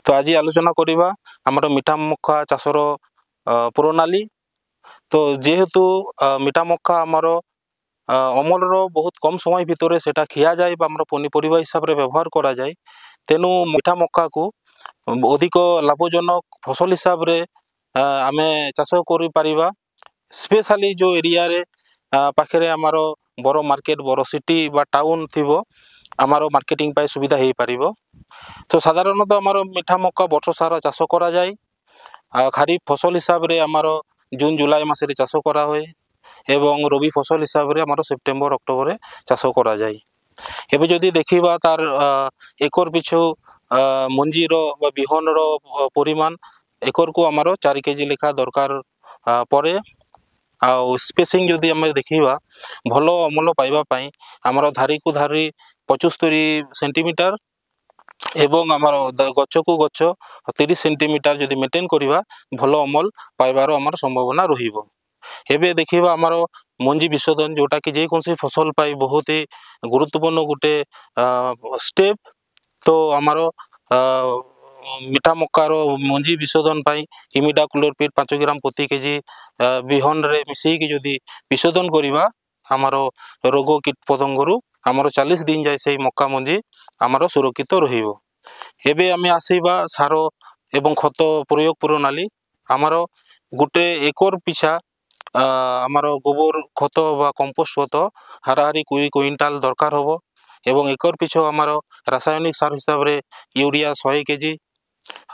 तो आज आलोचना करिबा हमर मीठा मक्का चाषर प्रणाली। तो जेहेतु मीठा मक्का आमर अमल बहुत कम समय भितर सेटा खिया जाए पनीपरिया हिसाब से व्यवहार करा जाए। तेणु मीठा मक्का को अधिक लाभजनक फसल हिसाब से आमे चाष कर स्पेशली जो एरिया रे पाखे आमर बर मार्केट बर सिटी बा टाउन थी आमर मार्केटिंग पाई सुविधा हो पार। तो साधारणतः आमर मीठा मक्का वर्ष सारा चाष करा जाए। खारिफ फसल हिसाब से आमर जून जुलाई मासरे चाष करा हुए एवं रबी फसल हिसाब से आमर सेप्टेम्बर अक्टोबर चाष करा जाए। एबे जदि देखिबा तार एकर पिछु मंजीर बिहन परिमाण एकर को आमर 4 केजी लेखा दरकार पड़े। स्पेसिंग जदि आम देखा भल अमल पाइबापी आमर धारी को धारी 75 सेंटीमीटर एवं आमर गच को गच 30 सेंटीमीटर जदि मेंटेन करवा भल अमल पाइबार आमर संभावना रहिबो। एबे देखिबा आमर मंजी विशोधन जोटा कि जेकोसी फसल पाई बहुत ही गुरुत्वपूर्ण गोटे स्टेप। तो आमर मीठा मक्कार मंजी विशोधन पाई इमिडाक्लोरपिड 5 ग्राम प्रति केजी बिहन रे मिसेकी जदि विशोधन करवा आमर रोग कीट पतंगरु आमर 40 दिन जाए से मक्का मंजी आमर सुरक्षित रहिबो। एबे आमे आसीबा सार एवं खत प्रयोग प्रणाली। आमर गोटे एकर पिछा आमर गोबर खत बा कंपोस्ट खत हाराहारी 20 क्विंटाल दरकार होबो एवं एकर पिछो आमर रासायनिक सार हिसाब रे यूरिया 100 केजी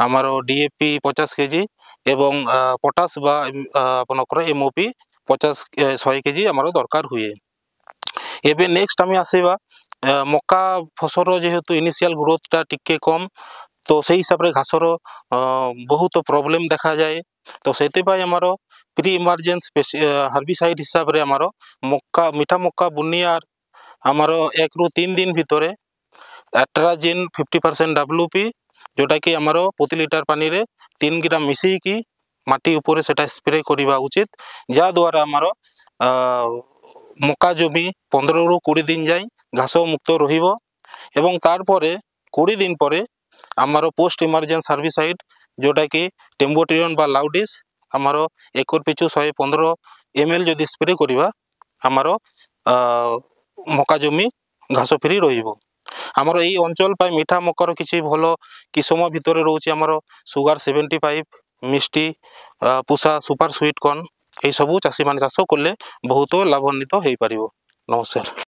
आमर डीएपी 50 केजी एवं पोटास बा आपनकर एमओपी 100 केजी आमर दरकार हुए। एबे नेक्स्ट आमे आसीबा मक्का फसल जेहेतु इनिशियल ग्रोथ टा टिके कम। तो से हिसाब रे घासर बहुत प्रॉब्लम देखा जाए। तो सेते पाई आमर प्री इमरजेंस हार्बिसाइड हिसाब रे आमर मक्का मीठा मक्का बुनियार आमर 1 रु 3 दिन भितर एट्राजिन 50% डब्ल्यूपी जोटा कि आमर प्रति लिटर पानी रे 3 ग्राम मिसेकी माटी ऊपर सेटा स्प्रे करवा उचित। जा द्वारा आमर मक्का जमी 15 रु 20 दिन जाए घास मुक्त रहिबो एवं तार परे 20 दिन परे आमर पोस्ट इमरजेंस हार्बिसाइड जोटा कि टेम्बोट्रियन बा लाउडिस आमर एकर पिछु 115 ml जदि स्प्रे करवा आमर मक्का जमी घास फ्री रहिबो। आमर यही अंचल पाई मीठा मक्कर किसी भल किसम भितर रोचे आमर सुगार 75 मिष्टी पुषा सुपर स्वीट कॉर्न यही सब चाषी मान चाष कले बहुत लाभान्वित हो पारिबो। नमस्कार।